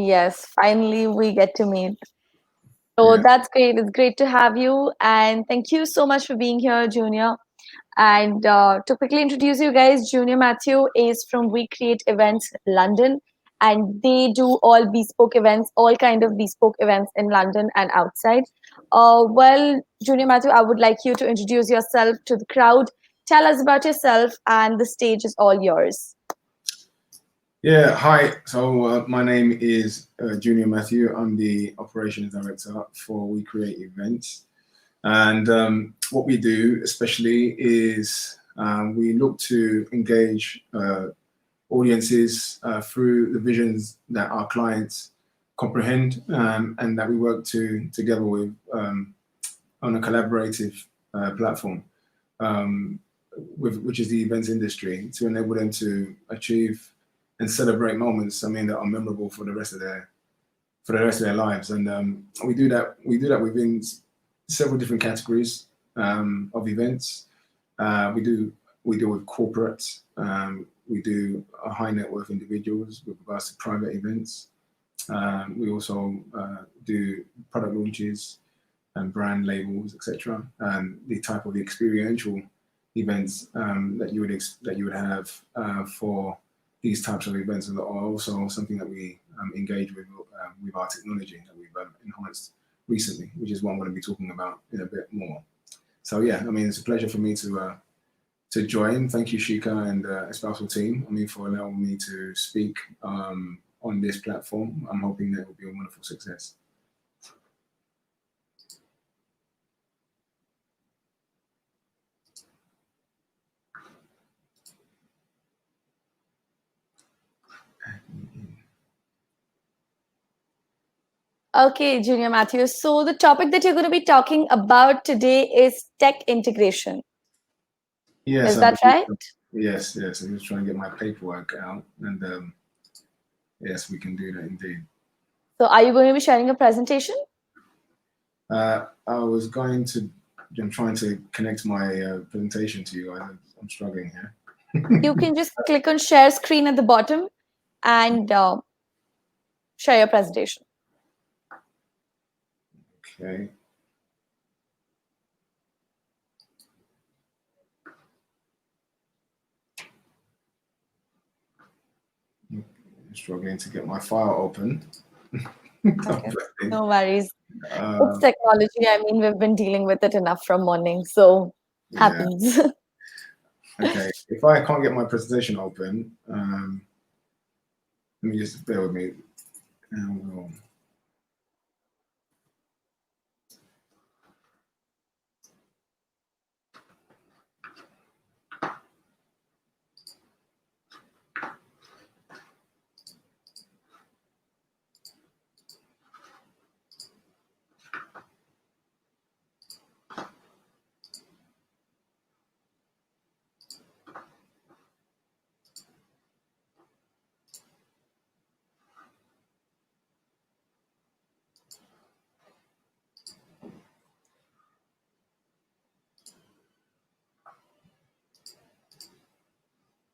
Yes, finally we get to meet. So Yeah. that's great. It's great to have you. And thank you so much for being here, Junior. And to quickly introduce you guys, Junior Matthew is from We Create Events London, and they do all bespoke events, all kind of bespoke events in London and outside. Well, Junior Matthew, I would like you to introduce yourself to the crowd. Tell us about yourself, and the stage is all yours. Yeah. Hi. So my name is Junior Matthew. I'm the operations director for We Create Events, and what we do especially is we look to engage audiences through the visions that our clients comprehend, and that we work together with on a collaborative platform, um, which is the events industry, to enable them to achieve and celebrate moments. I mean, that are memorable for the rest of their lives. And we do that. We do that within several different categories of events. We deal with corporates. We do high net worth individuals with regards to private events. We also do product launches and brand labels, etc. And the type of experiential events that you would have for these types of events are also something that we engage with our technology that we've enhanced recently, which is what I'm going to be talking about in a bit more. So yeah, I mean, it's a pleasure for me to join. Thank you, Shika and Espousal team. I mean, for allowing me to speak on this platform. I'm hoping that it will be a wonderful success. Okay, Junior Matthew. So the topic that you're going to be talking about today is tech integration. Yes, Is I that believe. right? Yes. I'm just trying to get my paperwork out, and yes, we can do that indeed. So are you going to be sharing a presentation? I was going to. I'm trying to connect my presentation to you. I'm struggling here. You can just click on share screen at the bottom and share your presentation. Okay. I'm struggling to get my file open. Okay, Hopefully. no worries. It's Uh, technology. I mean, we've been dealing with it enough from morning, so yeah. happens. Okay. If I can't get my presentation open, let me just bear with me. We'll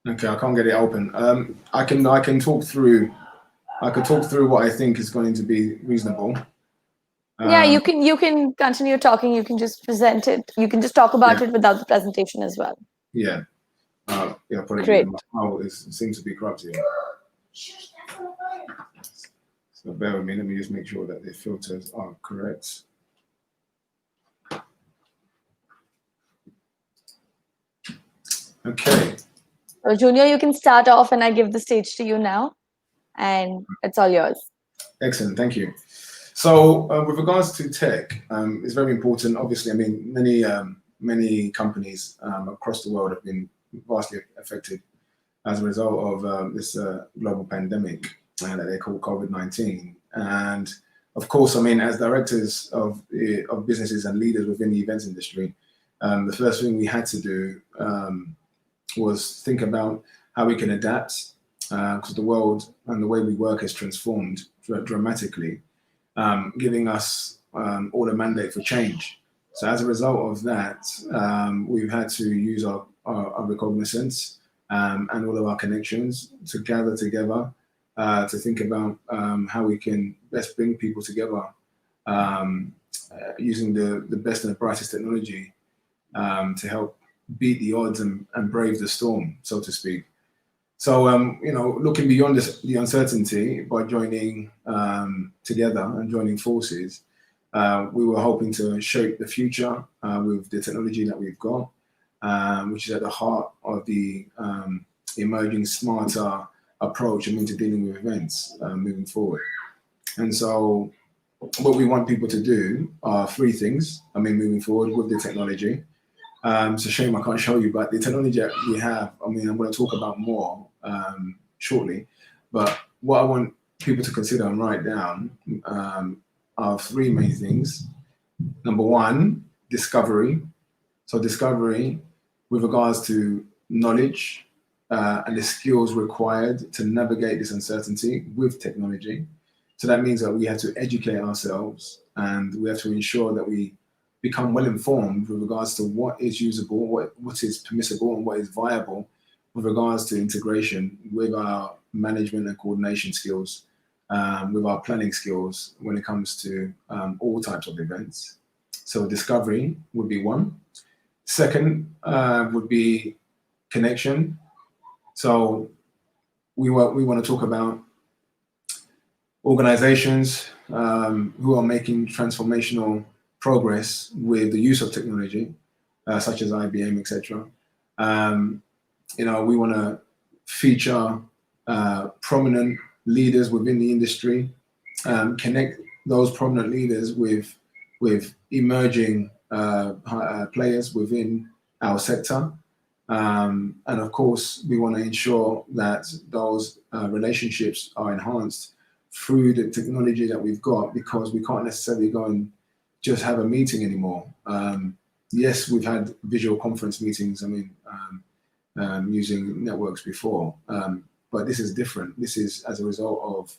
Okay, I can't get it open. I can talk through. I could talk through what I think is going to be reasonable. Yeah, Um, you can continue talking. You can just present it. You can just talk yeah, about it without the presentation as well. yeah, yeah. Apologies, Great. my file seems to be corrupted. So bear with me. Let me just make sure that the filters are correct. Okay, So, Junior, you can start off, and I give the stage to you now, and it's all yours. excellent. Thank you. So, with regards to tech, it's very important. Obviously, I mean, many companies across the world have been vastly affected as a result of this global pandemic that they call COVID-19. And of course, I mean, as directors of businesses and leaders within the events industry, the first thing we had to do was think about how we can adapt, because the world and the way we work has transformed dramatically, giving us all a mandate for change. So as a result of that, we've had to use our recognizance and all of our connections to gather together to think about how we can best bring people together using the best and the brightest technology to help beat the odds and brave the storm, so to speak. So, looking beyond the uncertainty by joining together and joining forces, we were hoping to shape the future with the technology that we've got, which is at the heart of the emerging smarter approach into dealing with events moving forward. And so what we want people to do are three things, moving forward with the technology. It's a shame I can't show you, but the technology that we have, I'm going to talk about more shortly. But what I want people to consider and write down are three main things. Number one, discovery. So discovery with regards to knowledge and the skills required to navigate this uncertainty with technology. So that means that we have to educate ourselves and we have to ensure that we become well informed with regards to what is usable, what is permissible, and what is viable with regards to integration with our management and coordination skills, with our planning skills when it comes to all types of events. So discovery would be one. Second would be connection. So we want to talk about organizations who are making transformational progress with the use of technology, such as IBM, etc. We want to feature prominent leaders within the industry, connect those prominent leaders with emerging players within our sector. And of course, we want to ensure that those relationships are enhanced through the technology that we've got, because we can't necessarily go and just have a meeting anymore. Yes, we've had visual conference meetings, using networks before, but this is different. This is as a result of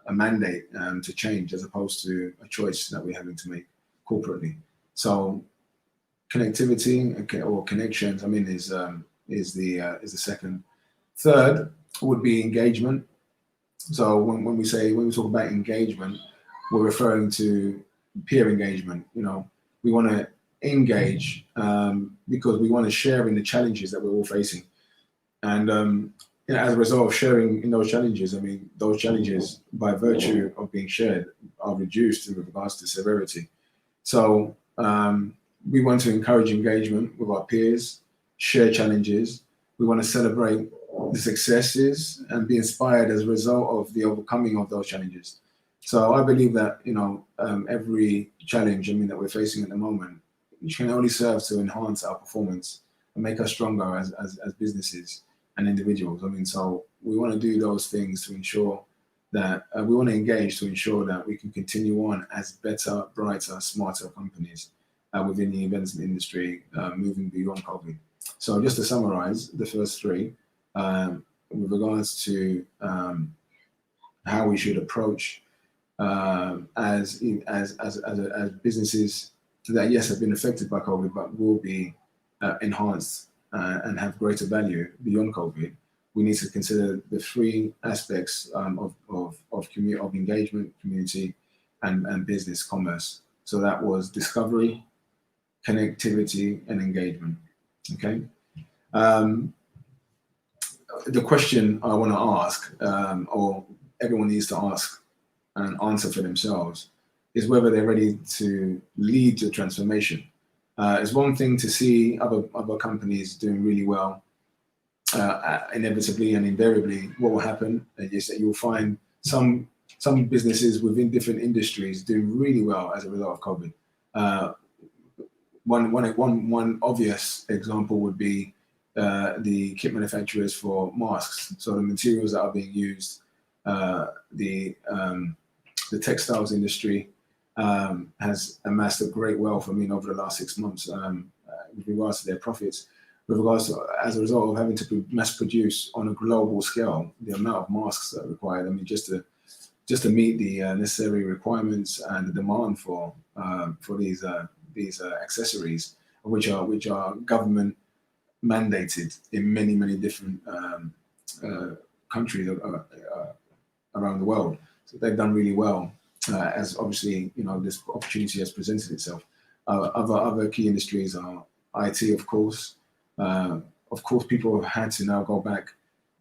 a mandate to change, as opposed to a choice that we're having to make corporately. So connectivity or connections, is the second. Third would be engagement. So when we talk about engagement, we're referring to peer engagement. We want to engage because we want to share in the challenges that we're all facing, and as a result of sharing in those challenges, those challenges, by virtue of being shared, are reduced in regards to severity. So we want to encourage engagement with our peers, share challenges. We want to celebrate the successes and be inspired as a result of the overcoming of those challenges. So I believe that every challenge that we're facing at the moment, which can only serve to enhance our performance and make us stronger as businesses and individuals. So we want to do those things to ensure that we want to engage to ensure that we can continue on as better, brighter, smarter companies within the events industry, moving beyond COVID. So just to summarize the first three, with regards to how we should approach as businesses that, yes, have been affected by COVID, but will be enhanced and have greater value beyond COVID. We need to consider the three aspects of engagement, community, and business commerce. So that was discovery, connectivity, and engagement. Okay. The question I want to ask, or everyone needs to ask and answer for themselves, is whether they're ready to lead the transformation. It's one thing to see other companies doing really well. Inevitably and invariably, what will happen is that you'll find some businesses within different industries doing really well as a result of COVID. One obvious example would be the kit manufacturers for masks. So the materials that are being used, the textiles industry has amassed a great wealth, over the last 6 months with regards to their profits. With regards to, as a result of having to mass produce on a global scale, the amount of masks that are required, just to meet the necessary requirements and the demand for these accessories, which are government mandated in many different countries around the world. So they've done really well, as obviously, this opportunity has presented itself. Other key industries are IT, of course. Of course, people have had to now go back.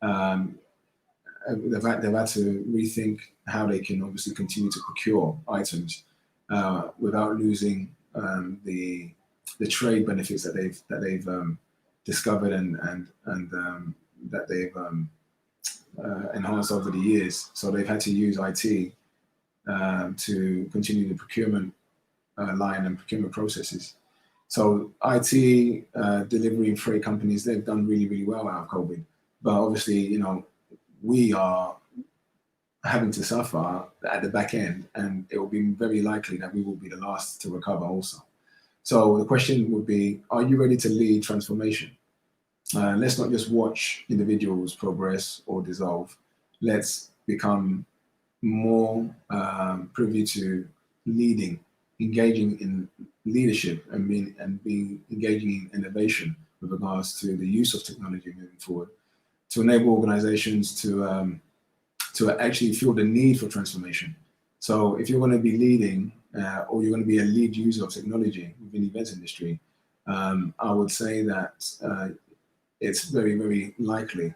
They've had to rethink how they can obviously continue to procure items without losing the trade benefits that they've discovered and that they've enhanced over the years. So they've had to use IT to continue the procurement line and procurement processes. So IT, delivery and freight companies, they've done really, really well out of COVID. But obviously, we are having to suffer at the back end, and it will be very likely that we will be the last to recover also. So the question would be, are you ready to lead transformation? Let's not just watch individuals progress or dissolve. Let's become more privy to leading, engaging in leadership, and being engaging in innovation with regards to the use of technology moving forward, to enable organizations to actually feel the need for transformation. So if you're going to be leading or you're going to be a lead user of technology within the events industry, I would say that it's very, very likely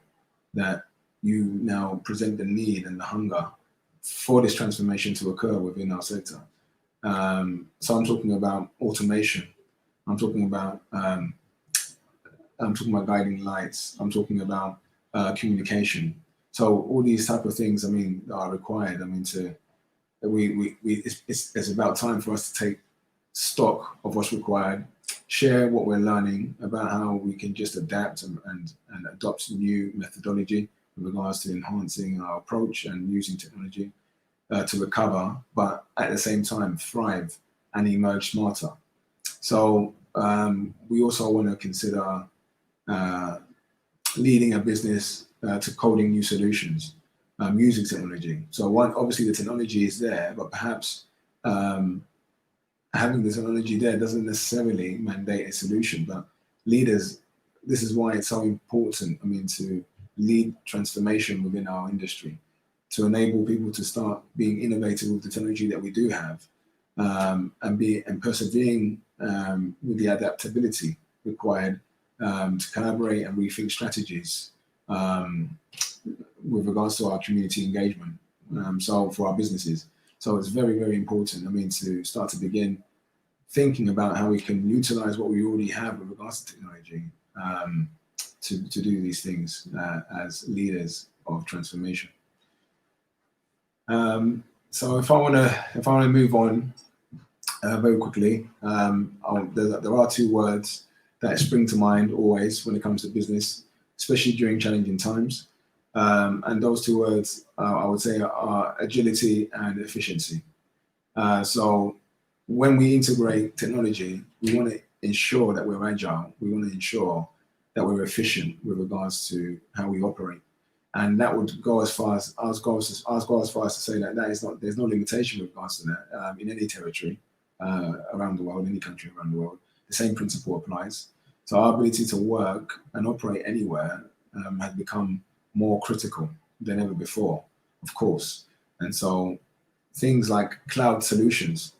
that you now present the need and the hunger for this transformation to occur within our sector. So I'm talking about automation. I'm talking about guiding lights. I'm talking about communication. So all these type of things, are required. It's about time for us to take stock of what's required, share what we're learning about how we can just adapt and adopt new methodology with regards to enhancing our approach and using technology to recover, but at the same time thrive and emerge smarter. So we also want to consider leading a business to coding new solutions using technology. So obviously the technology is there, but perhaps having the technology there doesn't necessarily mandate a solution. But leaders, this is why it's so important, to lead transformation within our industry, to enable people to start being innovative with the technology that we do have, and persevering with the adaptability required to collaborate and rethink strategies with regards to our community engagement. So for our businesses, so it's very, very important. To start to begin thinking about how we can utilize what we already have with regards to technology to do these things as leaders of transformation. So if I want to move on very quickly, there are two words that spring to mind always when it comes to business, especially during challenging times. And those two words, I would say, are agility and efficiency. So when we integrate technology, we want to ensure that we're agile. We want to ensure that we're efficient with regards to how we operate. And that would go as far as to say that there's no limitation with regards to that in any territory around the world, any country around the world. The same principle applies. So our ability to work and operate anywhere has become more critical than ever before, of course. And so things like cloud solutions,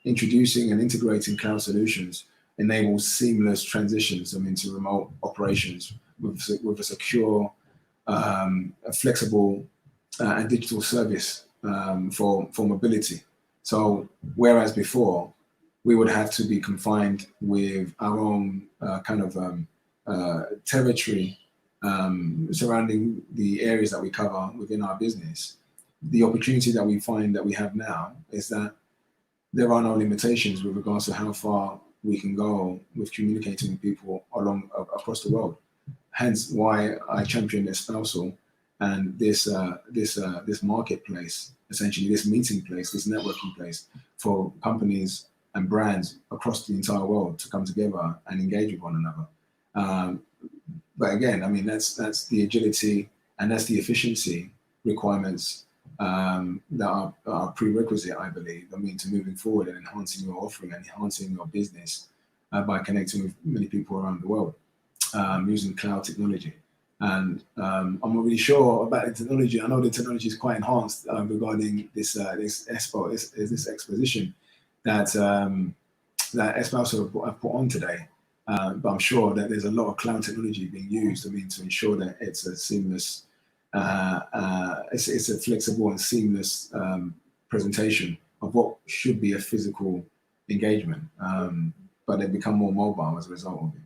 introducing and integrating cloud solutions enables seamless transitions to remote operations with a secure, a flexible and digital service for mobility. So whereas before we would have to be confined with our own territory surrounding the areas that we cover within our business, the opportunity that we find that we have now is that there are no limitations with regards to how far we can go with communicating with people across the world. Hence why I champion espousal and this marketplace, essentially this meeting place, this networking place for companies and brands across the entire world to come together and engage with one another. But again, that's the agility and that's the efficiency requirements that are prerequisite, I believe, to moving forward and enhancing your offering and enhancing your business by connecting with many people around the world using cloud technology. And I'm not really sure about the technology. I know the technology is quite enhanced regarding this expo, this exposition that that Esposo have put on today. But I'm sure that there's a lot of cloud technology being used. I mean, to ensure that it's a seamless, it's a flexible and seamless presentation of what should be a physical engagement, but they become more mobile as a result of it.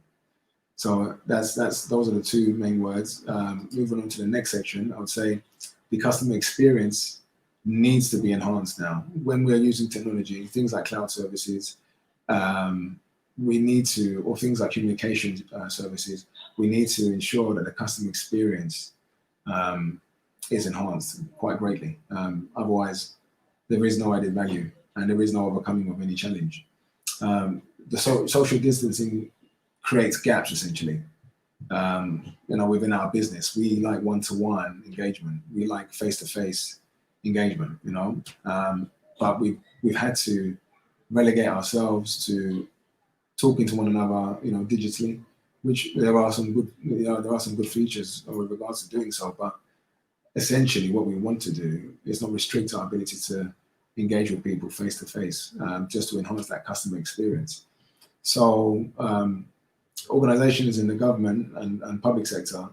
So those are the two main words. Moving on to the next section, I would say the customer experience needs to be enhanced now. When we're using technology, things like cloud services, we need to, or things like communication services, we need to ensure that the customer experience is enhanced quite greatly. Otherwise, there is no added value and there is no overcoming of any challenge. The social distancing creates gaps essentially. Within our business, we like one-to-one engagement. We like face-to-face engagement. But we've had to relegate ourselves to talking to one another, digitally. Which there are some good features with regards to doing so. But essentially, what we want to do is not restrict our ability to engage with people face-to-face, just to enhance that customer experience. So. Organizations in the government and public sector,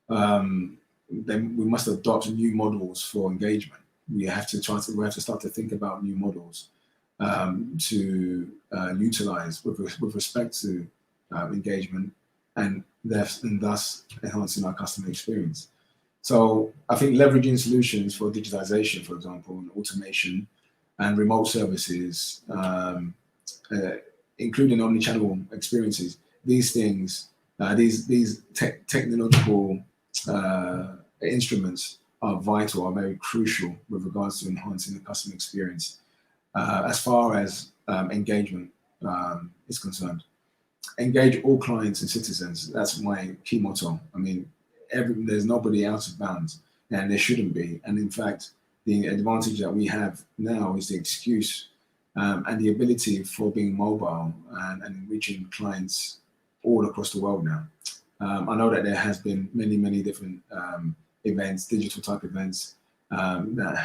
then we must adopt new models for engagement. We have to start to think about new models to utilize with respect to engagement and thus enhancing our customer experience. So I think leveraging solutions for digitization, for example, and automation and remote services, including omni-channel experiences, these things, these technological instruments are vital, are very crucial with regards to enhancing the customer experience as far as engagement is concerned. Engage all clients and citizens. That's my key motto. I mean, there's nobody out of bounds, and there shouldn't be. And in fact, the advantage that we have now is the excuse and the ability for being mobile and reaching clients all across the world now. I know that there has been many different events, digital type events that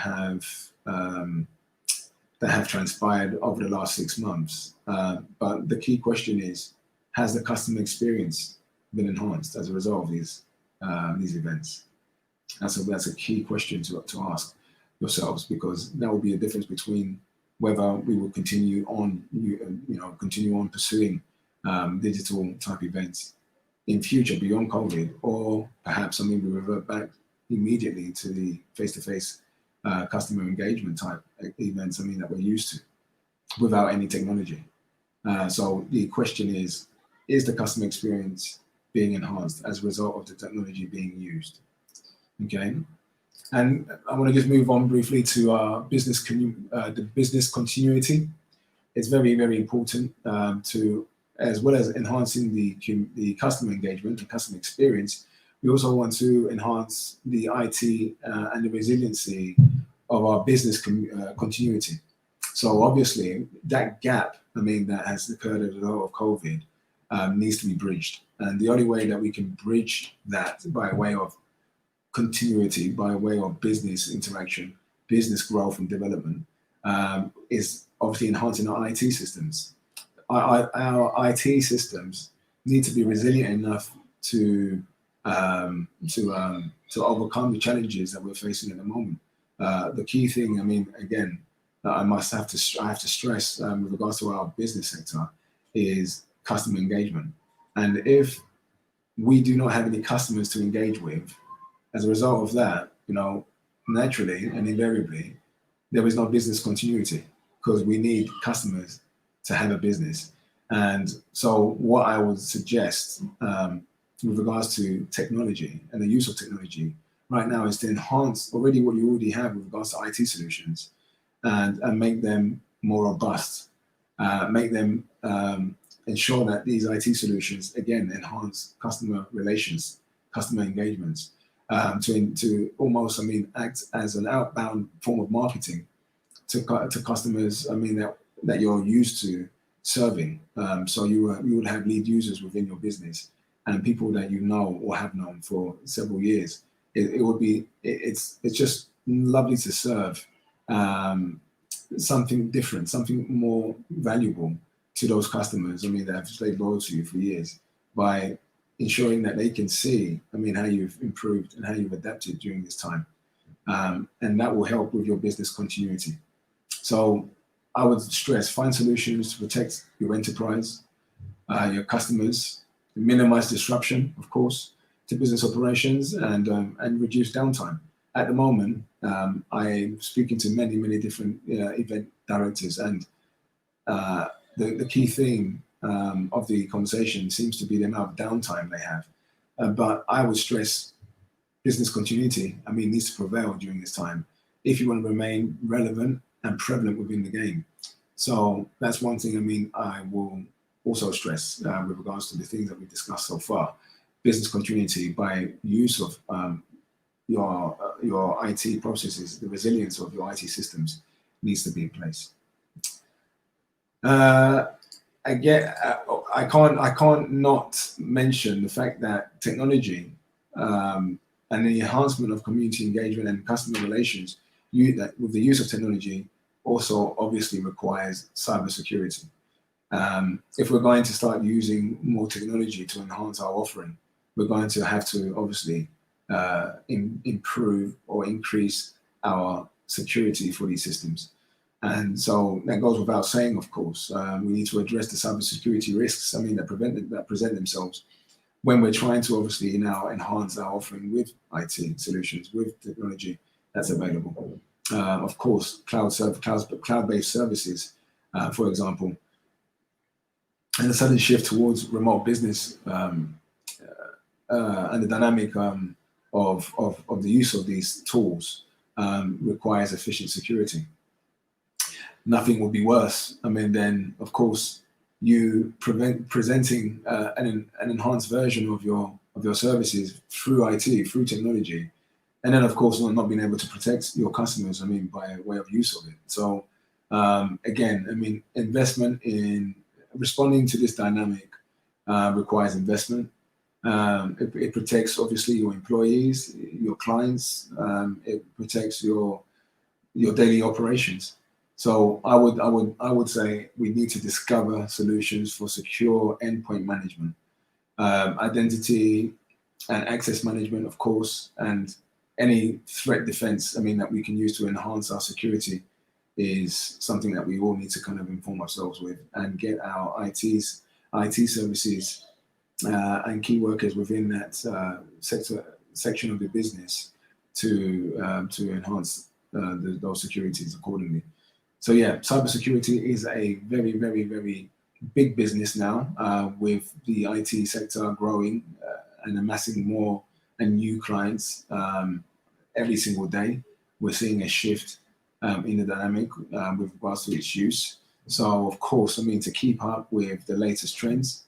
have transpired over the last 6 months. But the key question is, has the customer experience been enhanced as a result of these events? That's a key question to ask yourselves, because that will be a difference between whether we will continue on pursuing digital type events in future beyond COVID, or perhaps we revert back immediately to the face-to-face customer engagement type events that we're used to without any technology. So the question is the customer experience being enhanced as a result of the technology being used? Okay. And I want to just move on briefly to the business continuity. It's very important to, as well as enhancing the customer engagement and customer experience, we also want to enhance the IT and the resiliency of our business continuity. So obviously that gap, that has occurred as a result of COVID needs to be bridged. And the only way that we can bridge that by way of continuity, by way of business interaction, business growth and development, is obviously enhancing our IT systems. Our IT systems need to be resilient enough to overcome the challenges that we're facing at the moment. The key thing, again, that I have to stress with regards to our business sector is customer engagement. And if we do not have any customers to engage with, as a result of that, naturally and invariably, there is no business continuity, because we need customers to have a business. And so what I would suggest with regards to technology and the use of technology right now is to enhance what you already have with regards to IT solutions and make them more robust, make them ensure that these IT solutions, again, enhance customer relations, customer engagements, to almost, act as an outbound form of marketing to customers, that you're used to serving. So you would have lead users within your business, and people that you know or have known for several years, it's just lovely to serve something different, something more valuable to those customers. I mean, that have stayed loyal to you for years by ensuring that they can see, I mean, how you've improved and how you've adapted during this time. And that will help with your business continuity. So I would stress, find solutions to protect your enterprise, your customers, minimize disruption, of course, to business operations, and reduce downtime. At the moment, I'm speaking to many different event directors, and the key theme of the conversation seems to be the amount of downtime they have. But I would stress business continuity, I mean, needs to prevail during this time if you want to remain relevant and prevalent within the game. So that's one thing, I mean, I will also stress with regards to the things that we've discussed so far. Business continuity by use of your IT processes, the resilience of your IT systems needs to be in place. Again, I can't not mention the fact that technology and the enhancement of community engagement and customer relations, with the use of technology, also obviously requires cybersecurity. If we're going to start using more technology to enhance our offering, we're going to have to obviously improve or increase our security for these systems. And so that goes without saying, of course. We need to address the cybersecurity risks, I mean, that present themselves when we're trying to obviously now enhance our offering with IT solutions, with technology that's available. Of course, cloud-based services, for example, and the sudden shift towards remote business and the dynamic of the use of these tools requires efficient security. Nothing will be worse, I mean, than, of course, you presenting an enhanced version of your services through IT, through technology, and then, of course, not being able to protect your customers, I mean, by way of use of it. So, again, I mean, investment in responding to this dynamic requires investment. It protects, obviously, your employees, your clients. It protects your daily operations. So I would say we need to discover solutions for secure endpoint management, identity and access management, of course, and any threat defense, I mean, that we can use to enhance our security is something that we all need to kind of inform ourselves with and get our IT services and key workers within that section of the business to enhance those securities accordingly. So yeah, cybersecurity is a very big business now with the IT sector growing and amassing more and new clients every single day. We're seeing a shift in the dynamic with regards to its use. So of course, I mean, to keep up with the latest trends,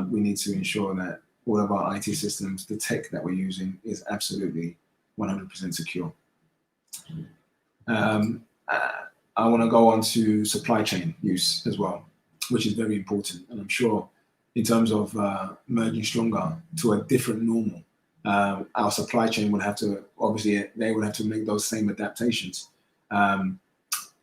we need to ensure that all of our IT systems, the tech that we're using, is absolutely 100% secure. I want to go on to supply chain use as well, which is very important. And I'm sure in terms of merging stronger to a different normal, our supply chain would have to, obviously, they would have to make those same adaptations.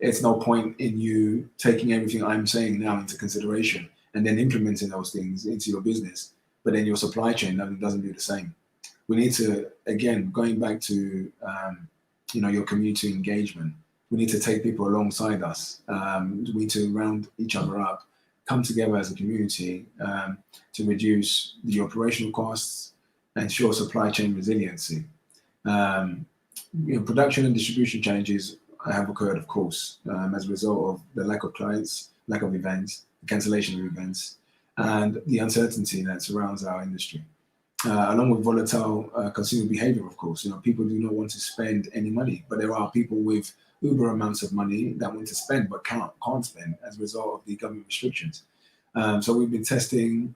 It's no point in you taking everything I'm saying now into consideration and then implementing those things into your business, but then your supply chain doesn't do the same. We need to, again, going back to your community engagement, we need to take people alongside us. We need to round each other up, come together as a community to reduce the operational costs, ensure supply chain resiliency. Production and distribution challenges have occurred, of course, as a result of the lack of clients, lack of events, cancellation of events, and the uncertainty that surrounds our industry. Along with volatile consumer behavior, of course, people do not want to spend any money, but there are people with uber amounts of money that want to spend but can't spend as a result of the government restrictions. So we've been testing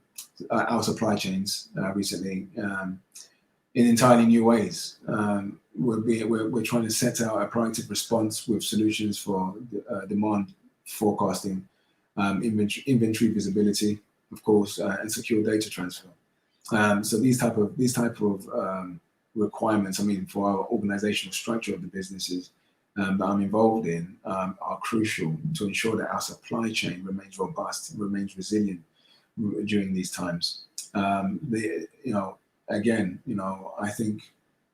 our supply chains recently in entirely new ways. We're trying to set out a proactive response with solutions for demand forecasting, inventory visibility, of course, and secure data transfer. So these type of requirements, I mean, for our organizational structure of the businesses that I'm involved in, are crucial to ensure that our supply chain remains robust, remains resilient during these times. Again, I think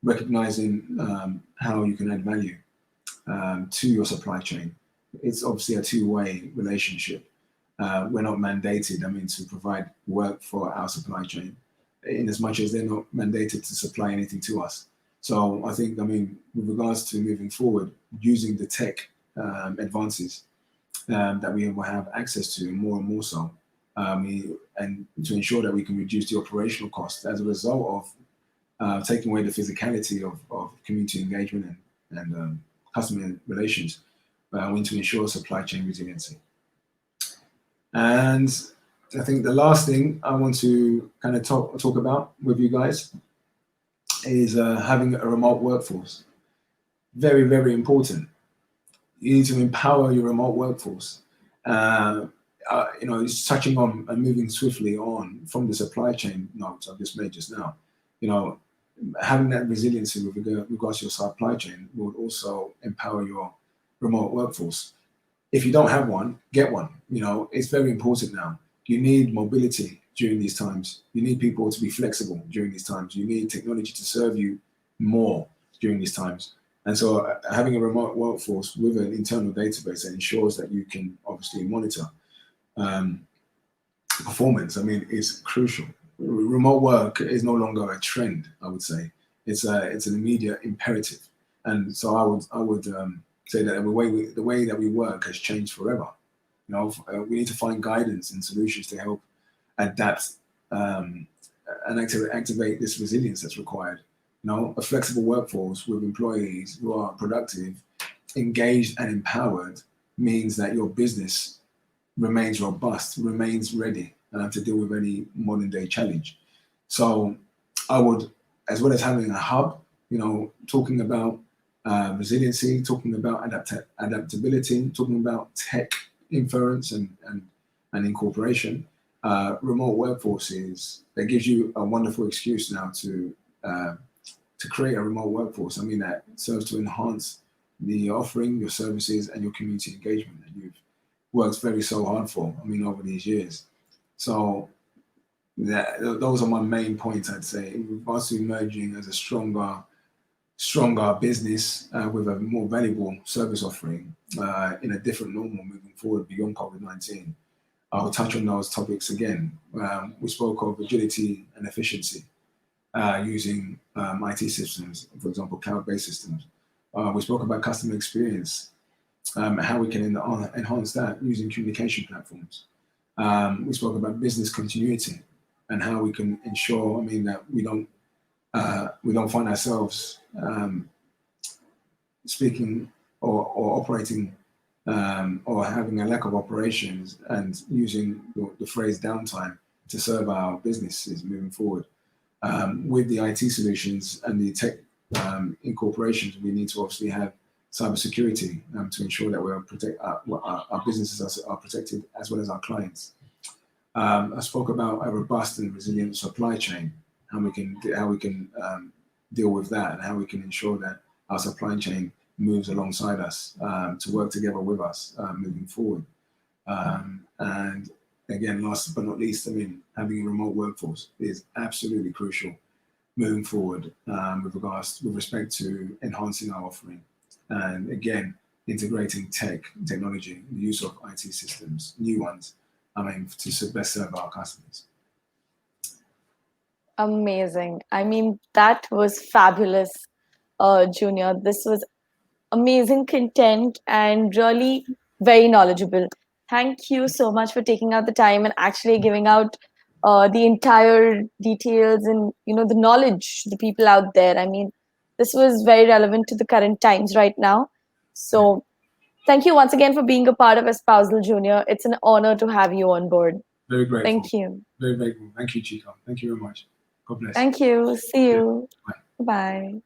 recognizing how you can add value to your supply chain. It's obviously a two-way relationship. We're not mandated, I mean, to provide work for our supply chain, in as much as they're not mandated to supply anything to us. So I think, I mean, with regards to moving forward, using the tech advances that we will have access to more and more so, and to ensure that we can reduce the operational costs as a result of taking away the physicality of community engagement and customer relations, we need to ensure supply chain resiliency. And I think the last thing I want to kind of talk about with you guys is having a remote workforce. Very, very important. You need to empower your remote workforce. It's touching on and moving swiftly on from the supply chain notes I've just made just now. Having that resiliency with regards to your supply chain will also empower your remote workforce. If you don't have one, get one. It's very important now. You need mobility during these times. You need people to be flexible during these times. You need technology to serve you more during these times. And so having a remote workforce with an internal database that ensures that you can obviously monitor performance, I mean, is crucial. Remote work is no longer a trend, I would say. It's an immediate imperative. And so I would say that the way that we work has changed forever. We need to find guidance and solutions to help adapt and activate this resilience that's required. A flexible workforce with employees who are productive, engaged, and empowered means that your business remains robust, remains ready to deal with any modern day challenge. So I would, as well as having a hub, talking about resiliency, talking about adaptability, talking about tech inference and incorporation, remote workforces, that gives you a wonderful excuse now to create a remote workforce. I mean, that serves to enhance the offering, your services, and your community engagement that you've worked so hard for, over these years. So those are my main points, I'd say, in regards to emerging as a stronger business with a more valuable service offering in a different normal moving forward beyond COVID-19. I'll touch on those topics again. We spoke of agility and efficiency using IT systems, for example, cloud-based systems. We spoke about customer experience, how we can enhance that using communication platforms. We spoke about business continuity and how we can ensure, that we don't find ourselves speaking or operating or having a lack of operations and using the phrase downtime to serve our businesses moving forward. With the IT solutions and the tech incorporations, we need to obviously have cybersecurity to ensure that our businesses are protected as well as our clients. I spoke about a robust and resilient supply chain, how we can deal with that, and how we can ensure that our supply chain moves alongside us to work together with us moving forward. And again, last but not least, having a remote workforce is absolutely crucial moving forward with respect to enhancing our offering. And again, integrating technology, the use of IT systems, new ones, to best serve our customers. Amazing. That was fabulous, Junior. This was amazing content and really very knowledgeable. Thank you so much for taking out the time and actually giving out the entire details and the knowledge to the people out there. This was very relevant to the current times right now. So thank you once again for being a part of Espousal Junior. It's an honor to have you on board. Very grateful. Thank you. Very grateful. Thank you, Chico. Thank you very much. God bless. Thank you. See you. Bye. Bye.